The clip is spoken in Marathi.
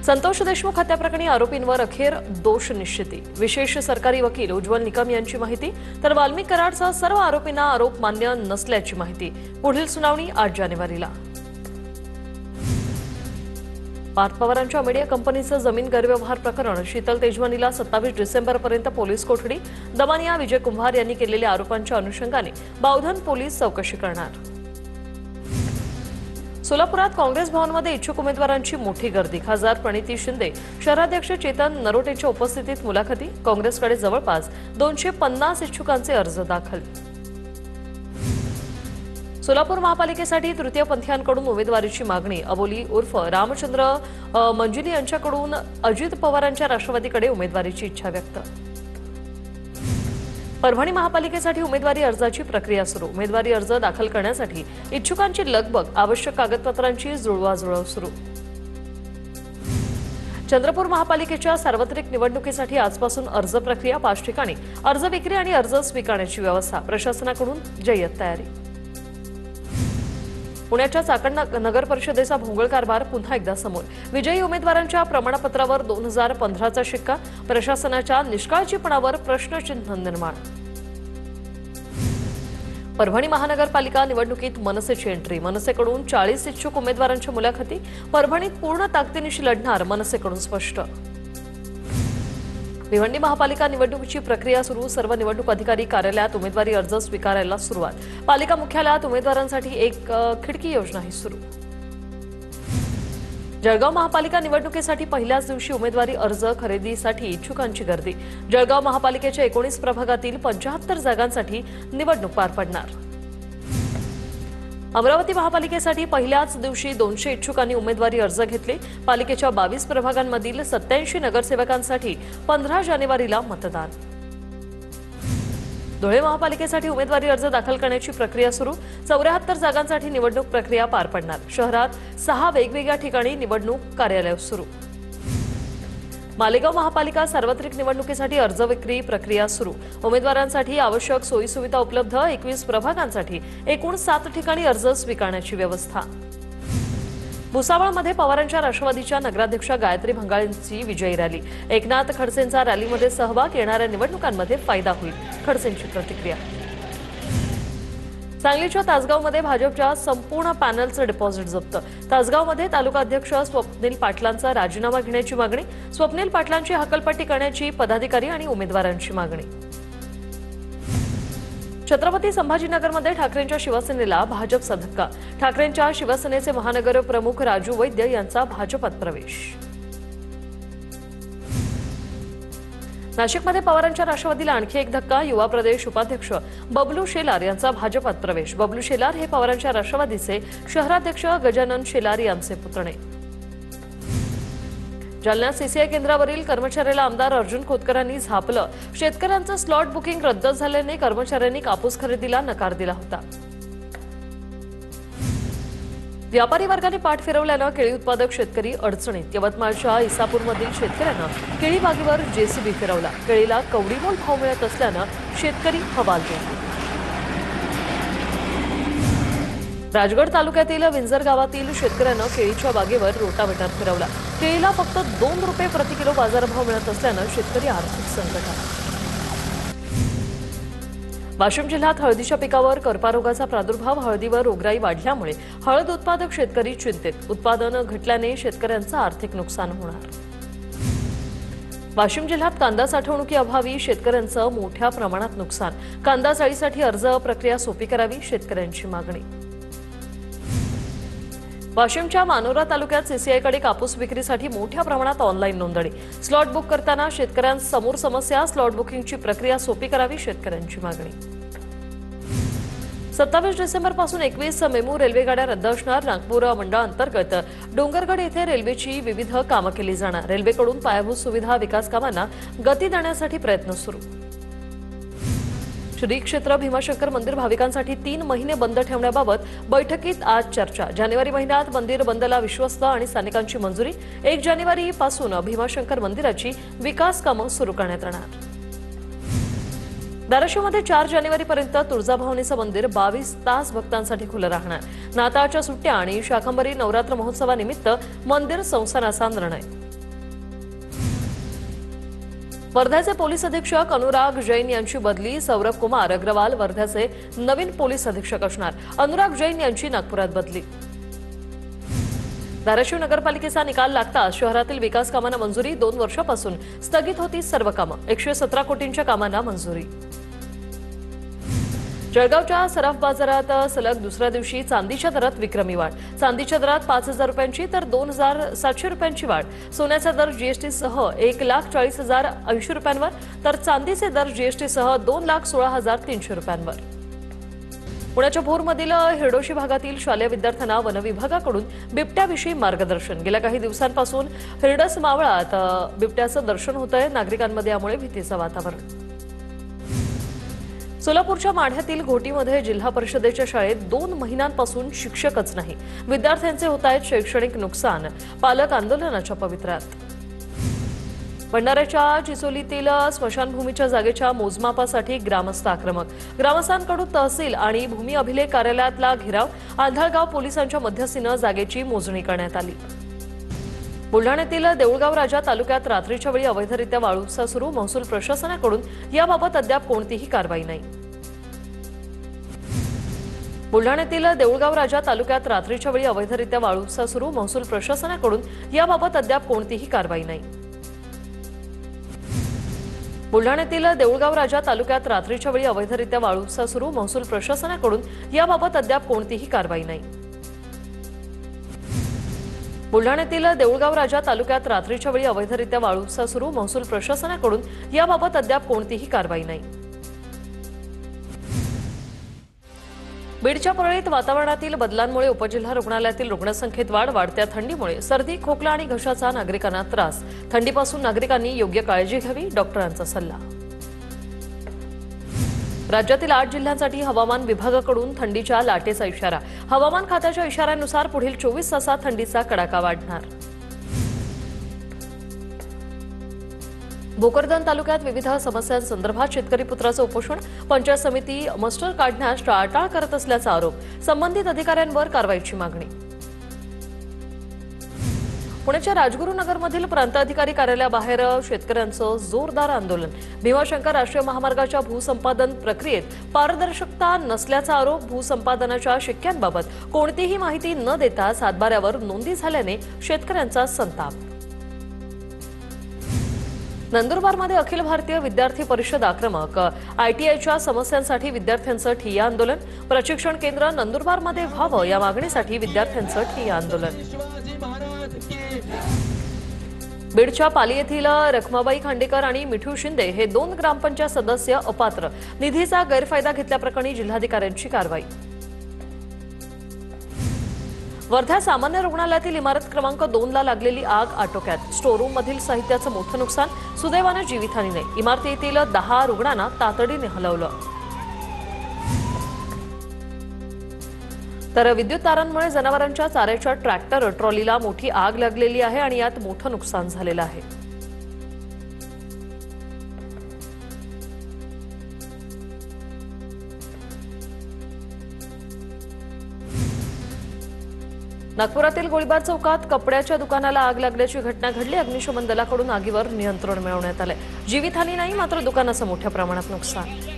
संतोष देशमुख हत्याप्रकरणी आरोपींवर अखेर दोष निश्चिती। विशेष सरकारी वकील उज्ज्वल निकम यांची माहिती, तर वाल्मिक कराडसह सर्व आरोपींना आरोप मान्य नसल्याची माहिती। पुढील सुनावणी 8 जानेवारीला। पार्थ पवारांच्या मीडिया कंपनीचं जमीन गैरव्यवहार प्रकरण शीतल तेजवानीला 27 डिसेंबरपर्यंत पोलीस कोठडी। दमानिया विजय कुंभार यांनी केलेल्या आरोपांच्या अनुषंगाने बावधन पोलीस चौकशी करणार। सोलापुरात काँग्रेस भवनमध्ये इच्छुक उमेदवारांची मोठी गर्दी। खासदार प्रणिती शिंदे, शहराध्यक्ष चेतन नरोटेच्या उपस्थितीत मुलाखती। काँग्रेसकडे जवळपास 250 इच्छुकांचे अर्ज दाखल। सोलापूर महापालिकेसाठी तृतीयपंथीयांकडून उमेदवारीची मागणी। अबोली उर्फ रामचंद्र मंजिली यांच्याकडून अजित पवारांच्या राष्ट्रवादीकडे उमेदवारीची इच्छा व्यक्त। परभणी महापालिकेसाठी उमेदवारी अर्जाची प्रक्रिया सुरू। उमेदवारी अर्ज दाखल करण्यासाठी इच्छुकांची लगबग, आवश्यक कागदपत्रांची जुळवाजुळव सुरू। चंद्रपूर महापालिकेच्या सार्वत्रिक निवडणुकीसाठी आजपासून अर्ज प्रक्रिया। 5 ठिकाणी अर्ज विक्री आणि अर्ज स्वीकारण्याची व्यवस्था। प्रशासनाकडून जय्यत तयारी। पुण्याच्या चाकण नगर परिषदेचा भोंगळ कारभार पुन्हा एकदा समोर। विजयी उमेदवारांच्या प्रमाणपत्रावर 2015चा शिक्का। प्रशासनाच्या निष्काळजीपणावर प्रश्नचिन्ह निर्माण। परभणी महानगरपालिका निवडणुकीत मनसेची एंट्री। मनसेकडून 40 इच्छुक उमेदवारांच्या मुलाखती। परभणीत पूर्ण ताकदीनिशी लढणार, मनसेकडून स्पष्ट। भिवंडी महापालिका निवडणुकीची प्रक्रिया सुरू। सर्व निवडणूक अधिकारी कार्यालयात उमेदवारी अर्ज स्वीकारायला सुरुवात। पालिका मुख्यालयात उमेदवारांसाठी एक खिडकी योजनाही सुरू। जळगाव महापालिका निवडणुकीसाठी पहिल्याच दिवशी उमेदवारी अर्ज खरेदीसाठी इच्छुकांची गर्दी। जळगाव महापालिकेच्या 19 प्रभागातील 75 जागांसाठी निवडणूक पार पडणार। अमरावती महापालिकेसाठी पहिल्याच दिवशी 200 इच्छुकांनी उमेदवारी अर्ज घेतले। पालिकेच्या 22 प्रभागांमधील 87 नगरसेवकांसाठी 15 जानेवारीला मतदान। धुळे महापालिकेसाठी उमेदवारी अर्ज दाखल करण्याची प्रक्रिया सुरू। 74 जागांसाठी निवडणूक प्रक्रिया पार पडणार। शहरात 6 वेगवेगळ्या ठिकाणी निवडणूक कार्यालय सुरू। मालेगाव महापालिका सार्वत्रिक निवडणुकीसाठी अर्ज विक्री प्रक्रिया सुरू। उमेदवारांसाठी आवश्यक सोयीसुविधा उपलब्ध। 21 प्रभागांसाठी एकूण 7 ठिकाणी अर्ज स्वीकारण्याची व्यवस्था। भुसावळमध्ये पवारांच्या राष्ट्रवादीच्या नगराध्यक्षा गायत्री भंगाळेंची विजयी रॅली। एकनाथ खडसेंचा रॅलीमध्ये सहभाग। येणाऱ्या निवडणुकांमध्ये फायदा होईल, खडसेंची प्रतिक्रिया। सांगलीच्या तासगावमध्ये भाजपच्या संपूर्ण पॅनलचं डिपॉझिट जप्त। तासगावमध्ये तालुका अध्यक्ष स्वप्नील पाटलांचा राजीनामा घेण्याची मागणी। स्वप्नील पाटलांची हकालपट्टी करण्याची पदाधिकारी आणि उमेदवारांची मागणी। छत्रपती संभाजीनगरमध्ये ठाकरेंच्या शिवसेनेला भाजपचा धक्का। ठाकरेंच्या शिवसेनेचे महानगर प्रमुख राजू वैद्य यांचा भाजपात प्रवेश। नाशिकमध्ये पवारांच्या राष्ट्रवादीला आणखी एक धक्का। युवा प्रदेश उपाध्यक्ष बबलू शेलार यांचा भाजपात प्रवेश। बबलू शेलार हे पवारांच्या राष्ट्रवादीचे शहराध्यक्ष गजानन शेलार यांचे पुतणे। जालन्यात सीसीआय केंद्रावरील कर्मचाऱ्याला आमदार अर्जुन खोतकरांनी झापलं। शेतकऱ्यांचं स्लॉट बुकिंग रद्द झाल्याने कर्मचाऱ्यांनी कापूस खरेदीला नकार दिला होता। व्यापारी वर्गाने पाठ फिरवल्यानं केळी उत्पादक शेतकरी अडचणीत। यवतमाळच्या इसापूरमधील शेतकऱ्यानं केळी बागेवर जेसीबी फिरवला। केळीला कवडीमोल भाव मिळत असल्यानं शेतकरी हवालदिल। राजगड तालुक्यातील विंजर गावातील शेतकऱ्यानं केळीच्या बागेवर रोटावेटर फिरवला। केळीला फक्त 2 रुपये प्रति किलो बाजारभाव मिळत असल्यानं शेतकरी आर्थिक संकटात। वाशिम जिल्ह्यात हळदीच्या पिकावर करपा रोगाचा प्रादुर्भाव। हळदीवर रोगराई वाढल्यामुळे हळद उत्पादक शेतकरी चिंतेत। उत्पादन घटल्याने शेतकऱ्यांचं आर्थिक नुकसान होणार। वाशिम जिल्ह्यात कांदा साठवणुकीअभावी शेतकऱ्यांचं मोठ्या प्रमाणात नुकसान। कांदा चाळीसाठी अर्ज प्रक्रिया सोपी करावी, शेतकऱ्यांची मागणी। वाशिमच्या मानोरा तालुक्यात सीसीआयकडे कापूस विक्रीसाठी मोठ्या प्रमाणात ऑनलाईन नोंदणी। स्लॉट बुक करताना शेतकऱ्यांसमोर समस्या। स्लॉट बुकिंगची प्रक्रिया सोपी करावी, शेतकऱ्यांची मागणी। 27 डिसेंबरपासून 21 मेमू रेल्वेगाड्या रद्द असणार। नागपूर मंडळांतर्गत डोंगरगड येथे रेल्वेची विविध कामं केली जाणार। रेल्वेकडून पायाभूत सुविधा विकास कामांना गती देण्यासाठी प्रयत्न सुरू। श्री क्षेत्र भीमाशंकर मंदिर भाविकांसाठी 3 महिने बंद ठेवण्याबाबत बैठकीत आज चर्चा। जानेवारी महिन्यात मंदिर बंदला विश्वस्त आणि स्थानिकांची मंजुरी। 1 जानेवारीपासून भीमाशंकर मंदिराची विकास कामं सुरू करण्यात येणार। धाराशिवमध्ये 4 जानेवारीपर्यंत तुळजाभवानीचं मंदिर 22 तास भक्तांसाठी खुलं राहणार। नाताळच्या सुट्ट्या आणि शाकंभरी नवरात्र महोत्सवानिमित्त मंदिर संस्थानाचा निर्णय। वर्ध्याचे पोलीस अधीक्षक अनुराग जैन यांची बदली, सौरभ कुमार अग्रवाल वर्ध्याचे नवीन पोलीस अधीक्षक असणार, अनुराग जैन यांची नागपुरात बदली. धाराशिव नगरपालिकेचा निकाल लागताच शहरातील विकास कामांना मंजुरी, 2 वर्षापासून स्थगित होती सर्व कामं, 117 कोटींच्या कामांना मंजुरी. जळगावच्या सराफ बाजारात सलग दुसऱ्या दिवशी चांदीच्या दरात विक्रमी वाढ, चांदीच्या दरात 5,000 रुपयांची तर 2,700 रुपयांची वाढ. सोन्याचा दर जीएसटीसह 1,40,080 रुपयांवर तर चांदीचे दर जीएसटीसह 2,16,300 रुपयांवर. पुण्याच्या भोरमधील हिरडोशी भागातील शालेय विद्यार्थ्यांना वनविभागाकडून बिबट्याविषयी मार्गदर्शन. गेल्या काही दिवसांपासून हिरडस मावळात बिबट्याचं दर्शन होतंय, नागरिकांमध्ये यामुळे भीतीचं वातावरण. सोलापूरच्या माढ्यातील घोटीमध्ये जिल्हा परिषदेच्या शाळेत 2 महिन्यांपासून शिक्षकच नाही, विद्यार्थ्यांचे होत आहेत शैक्षणिक नुकसान, पालक आंदोलनाच्या पवित्र्यात. भंडाऱ्याच्या चिचोलीतील स्मशानभूमीच्या जागेच्या मोजमापासाठी ग्रामस्थ आक्रमक, ग्रामस्थांकडून तहसील आणि भूमी अभिलेख कार्यालयातला घेराव, आंधळगाव पोलिसांच्या मध्यस्थीनं जागेची मोजणी करण्यात आली. बुलढाण्यातील देऊळगाव राजा तालुक्यात रात्रीच्या वेळी अवैधरित्या वाळू उपसा सुरू, महसूल प्रशासनाकडून याबाबत अद्याप कोणतीही कारवाई नाही. बुलढाण्यातील देऊळगाव राजा तालुक्यात रात्रीच्या वेळी अवैधरित्या वाळू उपसा सुरू, महसूल प्रशासनाकडून याबाबत अद्याप कोणतीही कारवाई नाही. बुलढाण्यातील देऊळगाव राजा तालुक्यात रात्रीच्या वेळी अवैधरित्या वाळू उपसा सुरू, महसूल प्रशासनाकडून याबाबत अद्याप कोणतीही कारवाई नाही. बुलढाण्यातील देऊळगाव राजा तालुक्यात रात्रीच्या वेळी अवैधरित्या वाळू उपसा सुरू, महसूल प्रशासनाकडून याबाबत अद्याप कोणतीही कारवाई नाही. बीडच्या परळीत वातावरणातील बदलांमुळे उपजिल्हा रुग्णालयातील रुग्णसंख्येत वाढ, वाढत्या थंडीमुळे सर्दी, खोकला आणि घशाचा नागरिकांना त्रास. थंडीपासून नागरिकांनी योग्य काळजी घ्यावी, डॉक्टरांचा सल्ला. राज्यातील 8 जिल्ह्यांसाठी हवामान विभागाकडून थंडीच्या लाटेचा इशारा. हवामान खात्याच्या इशाऱ्यानुसार पुढील 24 तासात थंडीचा कडाका वाढणार. भोकरदन तालुक्यात विविध समस्यांसंदर्भात शेतकरी पुत्राचं उपोषण, पंचायत समिती मस्टर काढण्यास टाळाटाळ करत असल्याचा आरोप, संबंधित अधिकाऱ्यांवर कारवाईची मागणी. पुण्याच्या राजगुरुनगरमधील प्रांताधिकारी कार्यालयाबाहेर शेतकऱ्यांचं जोरदार आंदोलन. भीमाशंकर राष्ट्रीय महामार्गाच्या भूसंपादन प्रक्रियेत पारदर्शकता नसल्याचा आरोप, भूसंपादनाच्या शिक्क्यांबाबत कोणतीही माहिती न देता सातबाऱ्यावर नोंदी झाल्याने शेतकऱ्यांचा संताप. नंदुरबारमध्ये अखिल भारतीय विद्यार्थी परिषद आक्रमक, आयटीआयच्या समस्यांसाठी विद्यार्थ्यांचं ठिय्या आंदोलन. प्रशिक्षण केंद्र नंदुरबारमध्ये व्हावं या मागणीसाठी विद्यार्थ्यांचं ठिय्या आंदोलन. बीडच्या पाली येथील रखमाबाई खांडेकर आणि मिठू शिंदे हे 2 ग्रामपंचायत सदस्य अपात्र, निधीचा गैरफायदा घेतल्याप्रकरणी जिल्हाधिकाऱ्यांची कारवाई. वर्धा सामान्य रुग्णालयातील इमारत क्रमांक 2 ला लागलेली आग आटोक्यात. स्टोअरूम मधील साहित्याचं मोठं नुकसान, सुदैवानं जीवितहानी नाही. इमारतीतील 10 रुग्णांना तातडीने हलवलं. तर विद्युत तारांमुळे जनावरांच्या चाऱ्याच्या ट्रॅक्टर ट्रॉलीला मोठी आग लागलेली आहे आणि यात मोठं नुकसान झालेलं आहे. नागपुरातील गोळीबार चौकात कपड्याच्या दुकानाला आग लागल्याची घटना घडली. अग्निशमन दलाकडून आगीवर नियंत्रण मिळवण्यात आलंय. जीवितहानी नाही, मात्र दुकानाचं मोठ्या प्रमाणात नुकसान.